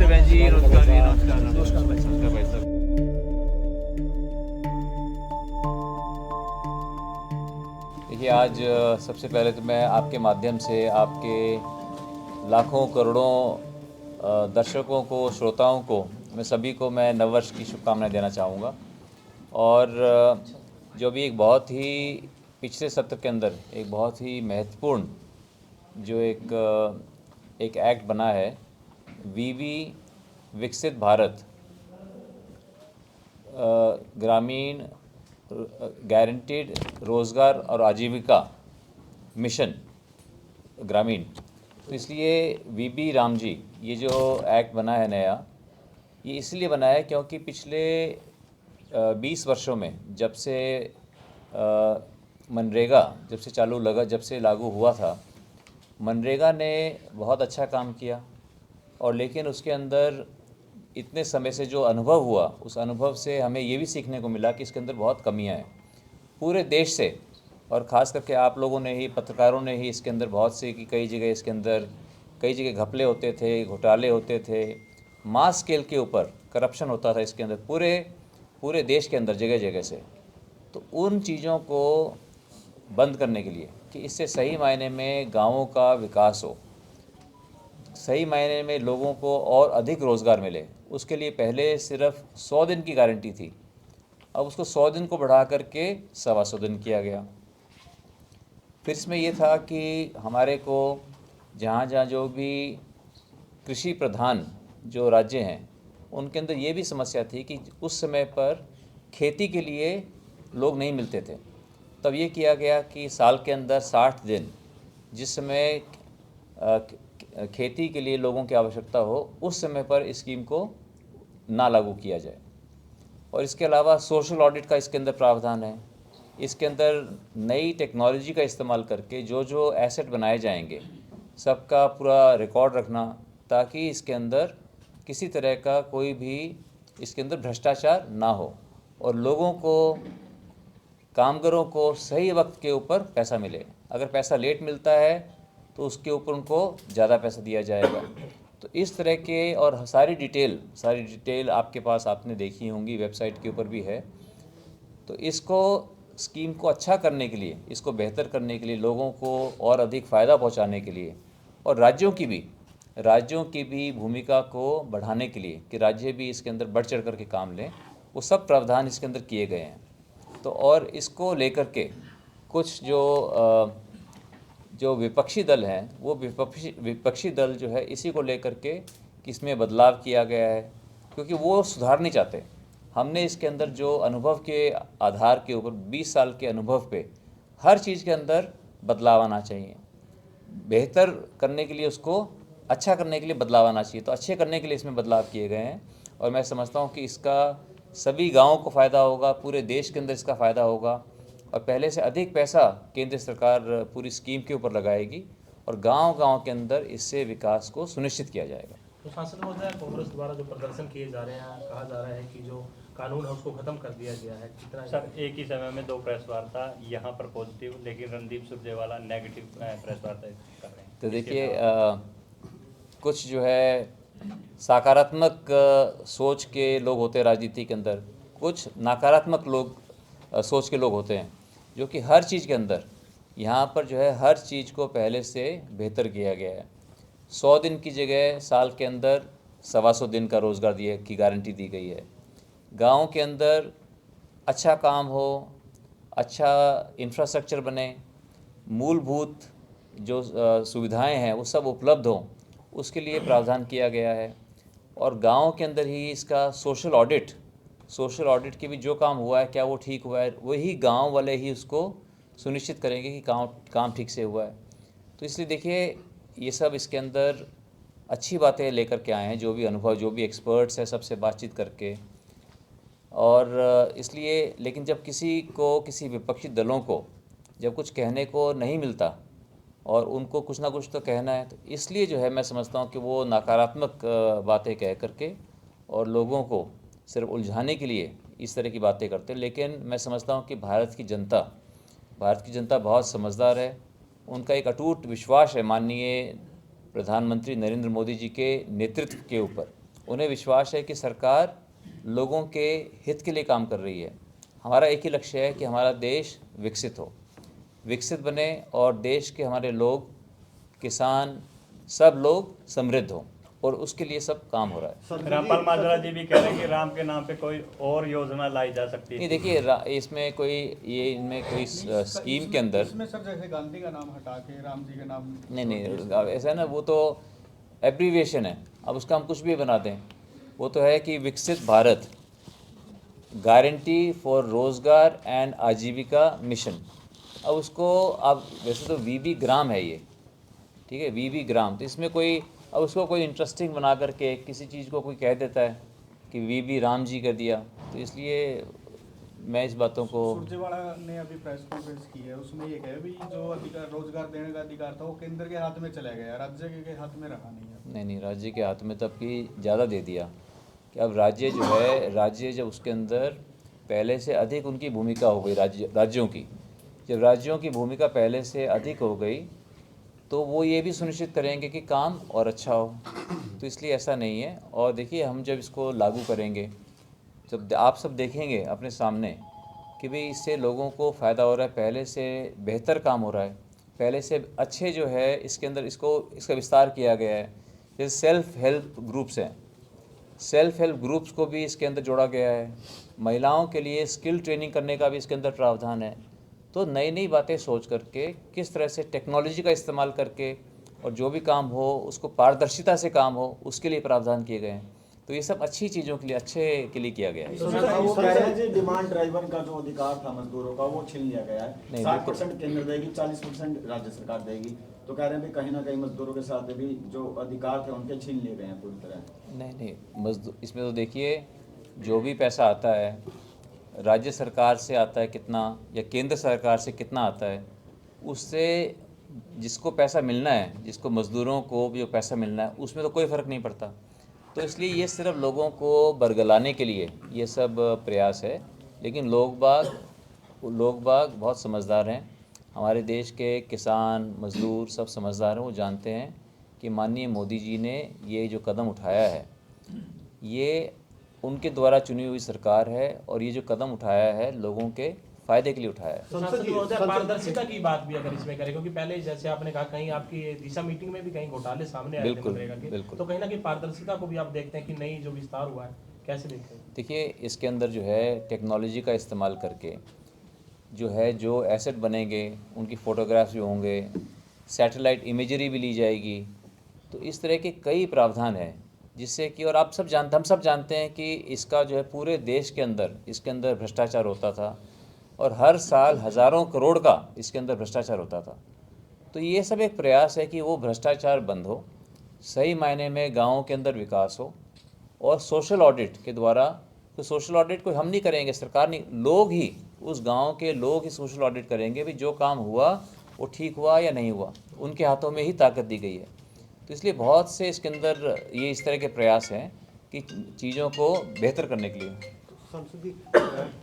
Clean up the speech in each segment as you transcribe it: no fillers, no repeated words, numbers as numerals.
बहन जी, नमस्कार जी, नमस्कार नमस्कार भाई साहब, नमस्कार भाई साहब। देखिए आज सबसे पहले तो मैं आपके माध्यम से आपके लाखों करोड़ों दर्शकों को, श्रोताओं को, मैं सभी को मैं नववर्ष की शुभकामनाएं देना चाहूँगा। और जो भी एक बहुत ही पिछले सत्र के अंदर एक बहुत ही महत्वपूर्ण जो एक एक्ट बना है, वीवी विकसित भारत ग्रामीण गारंटीड रोज़गार और आजीविका मिशन ग्रामीण। तो इसलिए वीबी राम जी, ये जो एक्ट बना है नया, ये इसलिए बना है क्योंकि पिछले 20 वर्षों में जब से मनरेगा जब से लागू हुआ था, मनरेगा ने बहुत अच्छा काम किया। और लेकिन उसके अंदर इतने समय से जो अनुभव हुआ, उस अनुभव से हमें ये भी सीखने को मिला कि इसके अंदर बहुत कमियां हैं पूरे देश से। और ख़ास करके आप लोगों ने ही, पत्रकारों ने ही इसके अंदर बहुत से कि कई जगह घपले होते थे, घोटाले होते थे, मास स्केल के ऊपर करप्शन होता था इसके अंदर, पूरे देश के अंदर जगह जगह से। तो उन चीज़ों को बंद करने के लिए कि इससे सही मायने में गाँवों का विकास हो, सही मायने में लोगों को और अधिक रोज़गार मिले, उसके लिए पहले सिर्फ 100 दिन की गारंटी थी, अब उसको 100 दिन को बढ़ा करके 125 दिन किया गया। फिर इसमें यह था कि हमारे को जहाँ जहाँ जो भी कृषि प्रधान जो राज्य हैं, उनके अंदर ये भी समस्या थी कि उस समय पर खेती के लिए लोग नहीं मिलते थे। तब ये किया गया कि साल के अंदर 60 दिन, जिस समय खेती के लिए लोगों की आवश्यकता हो, उस समय पर इस स्कीम को ना लागू किया जाए। और इसके अलावा सोशल ऑडिट का इसके अंदर प्रावधान है। इसके अंदर नई टेक्नोलॉजी का इस्तेमाल करके जो जो एसेट बनाए जाएंगे, सबका पूरा रिकॉर्ड रखना, ताकि इसके अंदर किसी तरह का कोई भी इसके अंदर भ्रष्टाचार ना हो और लोगों को, कामगारों को सही वक्त के ऊपर पैसा मिले। अगर पैसा लेट मिलता है तो उसके ऊपर उनको ज़्यादा पैसा दिया जाएगा। तो इस तरह के और सारी डिटेल आपके पास, आपने देखी होंगी, वेबसाइट के ऊपर भी है। तो इसको, स्कीम को अच्छा करने के लिए, इसको बेहतर करने के लिए, लोगों को और अधिक फ़ायदा पहुंचाने के लिए, और राज्यों की भी भूमिका को बढ़ाने के लिए कि राज्य भी इसके अंदर बढ़ चढ़ कर के काम लें, वो सब प्रावधान इसके अंदर किए गए हैं। तो और इसको लेकर के कुछ जो विपक्षी दल हैं, वो विपक्षी दल जो है, इसी को लेकर के कि इसमें बदलाव किया गया है, क्योंकि वो सुधार नहीं चाहते। हमने इसके अंदर जो अनुभव के आधार के ऊपर, 20 साल के अनुभव पे, हर चीज़ के अंदर बदलाव आना चाहिए। बेहतर करने के लिए, उसको अच्छा करने के लिए बदलाव आना चाहिए। तो अच्छे करने के लिए इसमें बदलाव किए गए हैं और मैं समझता हूँ कि इसका सभी गाँवों को फ़ायदा होगा, पूरे देश के अंदर इसका फ़ायदा होगा और पहले से अधिक पैसा केंद्र सरकार पूरी स्कीम के ऊपर लगाएगी और गांव-गांव के अंदर इससे विकास को सुनिश्चित किया जाएगा। तो सांसद महोदय, कांग्रेस द्वारा जो प्रदर्शन किए जा रहे हैं, कहा जा रहा है कि जो कानून है उसको खत्म कर दिया गया है, कितना? सर, एक ही समय में 2 प्रेस वार्ता, यहाँ पर पॉजिटिव, लेकिन रणदीप सुरजेवाला नेगेटिव प्रेस वार्ता कर रहे हैं। तो देखिए, कुछ जो है सकारात्मक सोच के लोग होते हैं राजनीति के अंदर, कुछ नकारात्मक सोच के लोग होते हैं, जो कि हर चीज़ के अंदर यहाँ पर जो है हर चीज़ को पहले से बेहतर किया गया है। 100 दिन की जगह साल के अंदर 125 दिन का रोज़गार की गारंटी दी गई है। गांव के अंदर अच्छा काम हो, अच्छा इंफ्रास्ट्रक्चर बने, मूलभूत जो सुविधाएं हैं वो सब उपलब्ध हों, उसके लिए प्रावधान किया गया है। और गांव के अंदर ही इसका सोशल ऑडिट के भी जो काम हुआ है, क्या वो ठीक हुआ है, वही गांव वाले ही उसको सुनिश्चित करेंगे कि काम ठीक से हुआ है। तो इसलिए देखिए, ये सब इसके अंदर अच्छी बातें लेकर के आए हैं, जो भी अनुभव, जो भी एक्सपर्ट्स हैं, सबसे बातचीत करके। और इसलिए, लेकिन जब किसी विपक्षी दलों को जब कुछ कहने को नहीं मिलता और उनको कुछ ना कुछ तो कहना है, तो इसलिए जो है मैं समझता हूँ कि वो नकारात्मक बातें कह करके और लोगों को सिर्फ उलझाने के लिए इस तरह की बातें करते हैं। लेकिन मैं समझता हूँ कि भारत की जनता बहुत समझदार है। उनका एक अटूट विश्वास है माननीय प्रधानमंत्री नरेंद्र मोदी जी के नेतृत्व के ऊपर, उन्हें विश्वास है कि सरकार लोगों के हित के लिए काम कर रही है। हमारा एक ही लक्ष्य है कि हमारा देश विकसित हो, विकसित बने और देश के हमारे लोग, किसान, सब लोग समृद्ध हों, और उसके लिए सब काम हो रहा है। रामपाल माजरा जी भी कह रहे हैं कि राम के नाम पे कोई और योजना लाई जा सकती है। नहीं, देखिए इसमें कोई ये इनमें कोई स्कीम के अंदर इसमें सर जैसे गांधी का नाम हटा के राम जी का नाम, नहीं ऐसा है ना, वो तो एब्रीविएशन है। अब उसका हम कुछ भी बना दें, वो तो है कि विकसित भारत गारंटी फॉर रोज़गार एंड आजीविका मिशन। अब उसको अब वैसे तो वीबी ग्राम है ये, ठीक है, वीबी ग्राम, तो इसमें कोई अब उसको कोई इंटरेस्टिंग बना करके किसी चीज़ को कोई कह देता है कि वीबी राम जी कर दिया, तो इसलिए मैं इस बातों को सुरजेवाला ने अभी प्रेस कॉन्फ्रेंस की है, उसमें ये कहा भी जो अधिकार रोजगार देने का अधिकार था वो केंद्र के हाथ में चला गया, राज्य के हाथ में रहा नहीं है। नहीं, राज्य के हाथ में तब की ज़्यादा दे दिया कि अब राज्य जो है, राज्य जब उसके अंदर पहले से अधिक उनकी भूमिका हो गई, राज्यों की, जब राज्यों की भूमिका पहले से अधिक हो गई तो वो ये भी सुनिश्चित करेंगे कि काम और अच्छा हो। तो इसलिए ऐसा नहीं है। और देखिए, हम जब इसको लागू करेंगे, जब आप सब देखेंगे अपने सामने कि भाई इससे लोगों को फ़ायदा हो रहा है, पहले से बेहतर काम हो रहा है, पहले से अच्छे जो है इसके अंदर इसका विस्तार किया गया है। जैसे सेल्फ हेल्प ग्रुप्स हैं, सेल्फ हेल्प ग्रुप्स को भी इसके अंदर जोड़ा गया है। महिलाओं के लिए स्किल ट्रेनिंग करने का भी इसके अंदर प्रावधान है। तो नई नई बातें सोच करके, किस तरह से टेक्नोलॉजी का इस्तेमाल करके और जो भी काम हो उसको पारदर्शिता से काम हो, उसके लिए प्रावधान किए गए हैं। तो ये सब अच्छी चीज़ों के लिए, अच्छे के लिए किया गया है। तो सर वो कह रहे हैं जी डिमांड ड्राइवर का जो अधिकार था मजदूरों का वो छीन लिया गया है। 60% केंद्र देगी, 40% राज्य सरकार देगी। तो कह रहे हैं कहीं ना कहीं मजदूरों के साथ भी जो अधिकार थे उनके छीन लिए गए हैं पूरी तरह। नहीं, मजदूर इसमें तो देखिए, जो भी पैसा आता है राज्य सरकार से आता है कितना या केंद्र सरकार से कितना आता है, उससे जिसको पैसा मिलना है, जिसको मज़दूरों को जो पैसा मिलना है, उसमें तो कोई फ़र्क नहीं पड़ता। तो इसलिए ये सिर्फ लोगों को बरगलाने के लिए ये सब प्रयास है। लेकिन लोग बाग बहुत समझदार हैं। हमारे देश के किसान, मज़दूर सब समझदार हैं। वो जानते हैं कि माननीय मोदी जी ने ये जो कदम उठाया है, ये उनके द्वारा चुनी हुई सरकार है, और ये जो कदम उठाया है लोगों के फ़ायदे के लिए उठाया है। सांसद महोदय, पारदर्शिता की बात भी अगर इसमें करें, क्योंकि पहले जैसे आपने कहा कहीं आपकी दिशा मीटिंग में भी कहीं घोटाले सामने आए थे मनरेगा के, बिल्कुल। तो कहीं ना कहीं पारदर्शिता को भी आप देखते हैं कि नहीं जो विस्तार हुआ है, कैसे देखते हैं? देखिए, इसके अंदर जो है टेक्नोलॉजी का इस्तेमाल करके जो है, जो एसेट बनेंगे उनकी फ़ोटोग्राफ्स भी होंगे, सैटेलाइट इमेजरी भी ली जाएगी। तो इस तरह के कई प्रावधान हैं जिससे कि, और हम सब जानते हैं कि इसका जो है पूरे देश के अंदर इसके अंदर भ्रष्टाचार होता था, और हर साल हज़ारों करोड़ का इसके अंदर भ्रष्टाचार होता था। तो ये सब एक प्रयास है कि वो भ्रष्टाचार बंद हो, सही मायने में गाँवों के अंदर विकास हो, और सोशल ऑडिट के द्वारा, तो सोशल ऑडिट को हम नहीं करेंगे, सरकार नहीं, लोग ही, उस गांव के लोग ही सोशल ऑडिट करेंगे भी जो काम हुआ वो ठीक हुआ या नहीं हुआ। उनके हाथों में ही ताकत दी गई है। तो इसलिए बहुत से इसके अंदर ये इस तरह के प्रयास हैं कि चीज़ों को बेहतर करने के लिए। सांसद जी,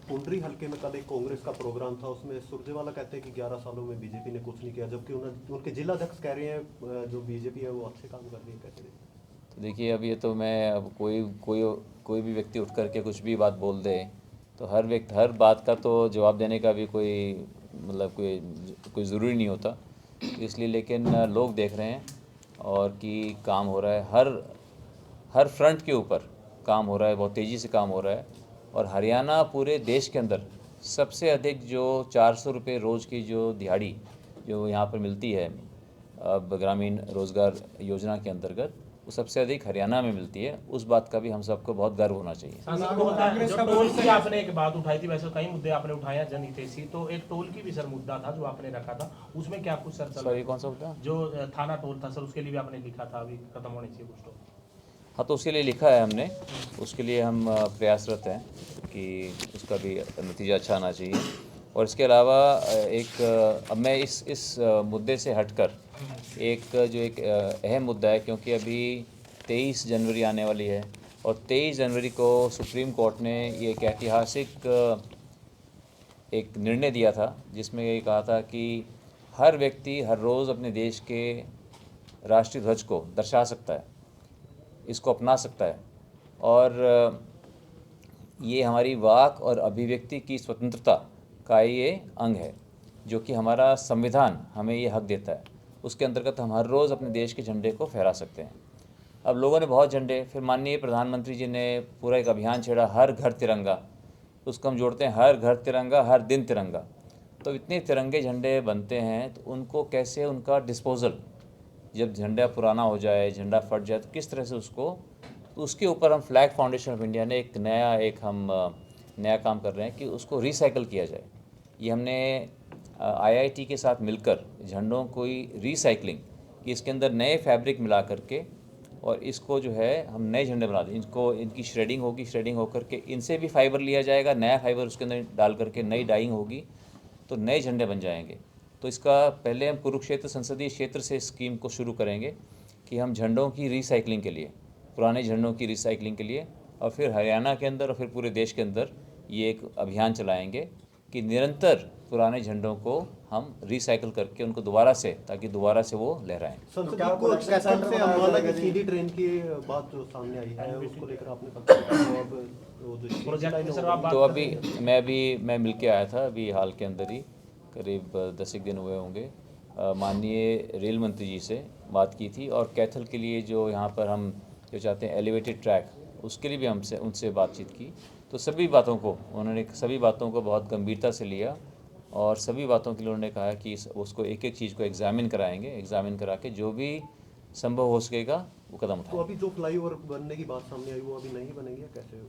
पुंडरी हल्के में कल एक कांग्रेस का प्रोग्राम था, उसमें सुरजेवाला कहते हैं कि 11 सालों में बीजेपी ने कुछ नहीं किया, जबकि उनके जिलाध्यक्ष कह रहे हैं जो बीजेपी है वो अच्छे काम कर रही है। कैसे देखते? तो देखिए, अब ये तो मैं, अब कोई भी व्यक्ति उठ करके कुछ भी बात बोल दे, तो हर बात का तो जवाब देने का भी कोई मतलब कोई ज़रूरी नहीं होता। इसलिए लेकिन लोग देख रहे हैं और कि काम हो रहा है, हर फ्रंट के ऊपर काम हो रहा है, बहुत तेज़ी से काम हो रहा है। और हरियाणा पूरे देश के अंदर सबसे अधिक जो 400 रुपये रोज़ की जो दिहाड़ी जो यहाँ पर मिलती है अब ग्रामीण रोज़गार योजना के अंतर्गत, वो सबसे अधिक हरियाणा में मिलती है। उस बात का भी हम सबको बहुत गर्व होना चाहिए। सांसद महोदय, जो टोल की आपने एक बात उठाई थी, वैसे कई मुद्दे आपने उठाया जनहितैषी, तो एक टोल की भी सर मुद्दा था जो आपने रखा था, उसमें क्या कुछ सर चल? सॉरी, कौन सा मुद्दा? जो थाना टोल था सर, उसके लिए भी आपने लिखा था अभी खत्म होने चाहिए कुछ टोल। हाँ, तो उसके लिए लिखा है हमने, उसके लिए हम प्रयासरत हैं कि उसका भी नतीजा अच्छा आना चाहिए। और इसके अलावा अब मैं इस मुद्दे से हटकर एक अहम मुद्दा है, क्योंकि अभी 23 जनवरी आने वाली है, और 23 जनवरी को सुप्रीम कोर्ट ने ये एक ऐतिहासिक एक निर्णय दिया था, जिसमें ये कहा था कि हर व्यक्ति हर रोज़ अपने देश के राष्ट्रीय ध्वज को दर्शा सकता है, इसको अपना सकता है, और ये हमारी वाक और अभिव्यक्ति की स्वतंत्रता का ये अंग है, जो कि हमारा संविधान हमें ये हक देता है। उसके अंतर्गत हम हर रोज़ अपने देश के झंडे को फहरा सकते हैं। अब लोगों ने बहुत झंडे, फिर माननीय प्रधानमंत्री जी ने पूरा एक अभियान छेड़ा, हर घर तिरंगा। उसको हम जोड़ते हैं हर घर तिरंगा, हर दिन तिरंगा। तो इतने तिरंगे झंडे बनते हैं, तो उनको कैसे, उनका डिस्पोजल, जब झंडा पुराना हो जाए, झंडा फट जाए, तो किस तरह से उसको, तो उसके ऊपर हम फ्लैग फाउंडेशन ऑफ इंडिया ने एक नया काम कर रहे हैं कि उसको रिसाइकल किया जाए। ये हमने IIT के साथ मिलकर झंडों को रिसाइकलिंग कि इसके अंदर नए फैब्रिक मिला करके और इसको जो है हम नए झंडे बना दें। इनकी श्रेडिंग होगी, श्रेडिंग होकर के इनसे भी फाइबर लिया जाएगा, नया फाइबर उसके अंदर डाल करके नई डाइंग होगी, तो नए झंडे बन जाएंगे। तो इसका पहले हम कुरुक्षेत्र संसदीय क्षेत्र से स्कीम को शुरू करेंगे कि हम झंडों की रिसाइकलिंग के लिए, पुराने झंडों की रिसाइकलिंग के लिए, और फिर हरियाणा के अंदर और फिर पूरे देश के अंदर ये एक अभियान चलाएंगे कि निरंतर पुराने झंडों को हम रिसाइकल करके उनको दोबारा से, ताकि दोबारा से वो लहराएं। संसद क्या को collection कैथल center से बनाया अम्बाला जाएगा की जी? सीधी ट्रेन की बात जो सामने आई है, उसको लेकर आपने बताया अब वो जो प्रोजेक्ट में सर आप बात तो कर रहे हैं। मैं मिल के आया था अभी हाल के अंदर ही, करीब 10 दिन हुए होंगे। माननीय रेल मंत्री जी से बात की थी, और कैथल के लिए जो यहाँ पर हम जो चाहते हैं एलिवेटेड ट्रैक, उसके लिए भी उनसे बातचीत की। तो सभी बातों को बहुत गंभीरता से लिया, और सभी बातों के लिए उन्होंने कहा कि उसको एक एक चीज़ को एग्जामिन कराएंगे, एग्जामिन करा के जो भी संभव हो सकेगा वो कदम तो उठाएंगे। अभी जो फ्लाईओवर बनने की बात सामने आई वो अभी नहीं बनेगी या कैसे हो?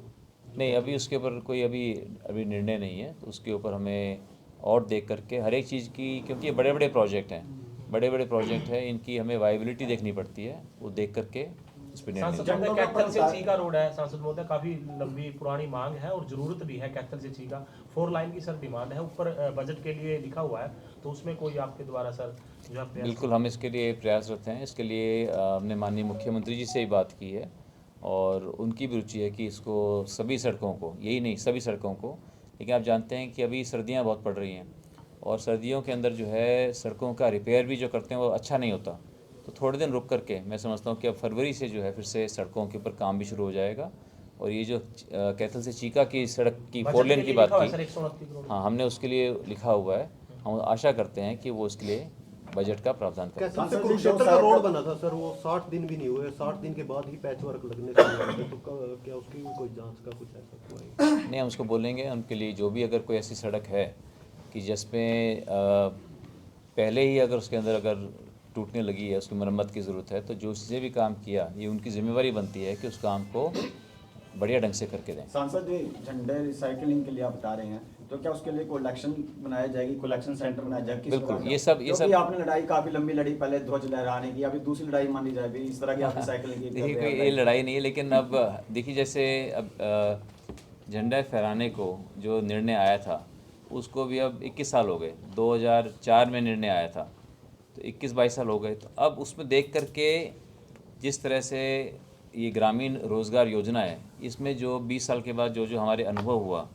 नहीं, अभी उसके ऊपर कोई अभी निर्णय नहीं है। तो उसके ऊपर हमें और देख करके हर एक चीज़ की, क्योंकि ये बड़े बड़े प्रोजेक्ट हैं, इनकी हमें वायबिलिटी देखनी पड़ती है, वो देख करके उस पर निर्णय सांसद लेंगे। महोदय, कैथल से चीका रोड है सांसद महोदय, काफी लंबी पुरानी मांग है और जरूरत भी है कैथल से चीका 4 लाइन की सर डिमांड है, ऊपर बजट के लिए लिखा हुआ है, तो उसमें कोई आपके द्वारा सर जो आप बिल्कुल, हम इसके लिए प्रयासरत हैं। इसके लिए हमने माननीय मुख्यमंत्री जी से ही बात की है, और उनकी भी रुचि है कि इसको सभी सड़कों को, यही नहीं सभी सड़कों को, लेकिन आप जानते हैं कि अभी सर्दियाँ बहुत पड़ रही हैं, और सर्दियों के अंदर जो है सड़कों का रिपेयर भी जो करते हैं वो अच्छा नहीं होता। तो थोड़े दिन रुक करके मैं समझता हूँ कि अब फरवरी से जो है फिर से सड़कों के ऊपर काम भी शुरू हो जाएगा। और ये जो कैथल से चीका की सड़क की 4 लेन की बात की, सर 129 करोड़। हाँ, हमने उसके लिए लिखा हुआ है। हम आशा करते हैं कि वो इसके लिए बजट का प्रावधान करें। कैथल से कुरुक्षेत्र का रोड बना था सर, वो 60 दिन भी नहीं हुए, 60 दिन के बाद ही पैच वर्क लगने शुरू हुए थे, तो क्या उसकी भी कोई जांच का कुछ ऐसा हुआ है? नहीं, हम उसको बोलेंगे उनके लिए, जो भी अगर कोई ऐसी सड़क है कि जिसमें पहले ही अगर उसके अंदर अगर टूटने लगी है, उसकी मरम्मत की ज़रूरत है, तो जो उसने भी काम किया, ये उनकी जिम्मेवारी बनती है कि उस काम को बढ़िया ढंग से करके दें। सांसद जी, झंडे रिसाइकलिंग के लिए आप बता रहे हैं, तो क्या उसके लिए कलेक्शन बनाया जाएगी, कलेक्शन सेंटर बनाया जाएगा? किस बिल्कुल, प्रकार का? ये सब क्योंकि आपने लड़ाई काफी लंबी लड़ी, पहले ध्वज लहराने की, अभी दूसरी लड़ाई मान ली जाए भी, इस तरह की आप रिसाइकलिंग की देखिए, कोई ये लड़ाई नहीं है, लेकिन अब देखिए, जैसे अब झंडा फहराने को जो निर्णय आया था, उसको भी अब 21 साल हो गए। 2004 में निर्णय आया था, तो 21-22 साल हो गए। तो अब उसमें देख करके जिस तरह से ये ग्रामीण रोज़गार योजना है, इसमें जो 20 साल के बाद जो हमारे अनुभव हुआ,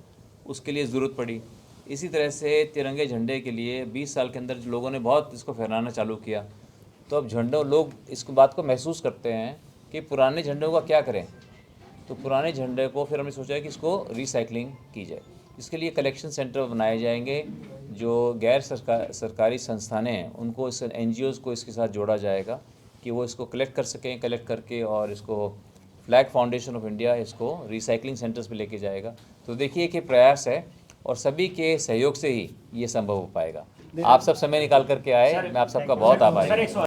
उसके लिए ज़रूरत पड़ी। इसी तरह से तिरंगे झंडे के लिए 20 साल के अंदर जो लोगों ने बहुत इसको फहराना चालू किया, तो अब लोग इस बात को महसूस करते हैं कि पुराने झंडों का क्या करें। तो पुराने झंडे को फिर हमने सोचा है कि इसको रिसाइकलिंग की जाए। इसके लिए कलेक्शन सेंटर बनाए जाएंगे, जो गैर सरकारी संस्थानें हैं उनको, इस NGOs को इसके साथ जोड़ा जाएगा कि वो इसको कलेक्ट कर सकें, कलेक्ट करके और इसको फ्लैग फाउंडेशन ऑफ इंडिया इसको रिसाइकलिंग सेंटर्स पे लेके जाएगा। तो देखिए कि प्रयास है, और सभी के सहयोग से ही ये संभव हो पाएगा। आप सब समय निकाल करके आए, मैं आप सबका बहुत आभारी हूँ।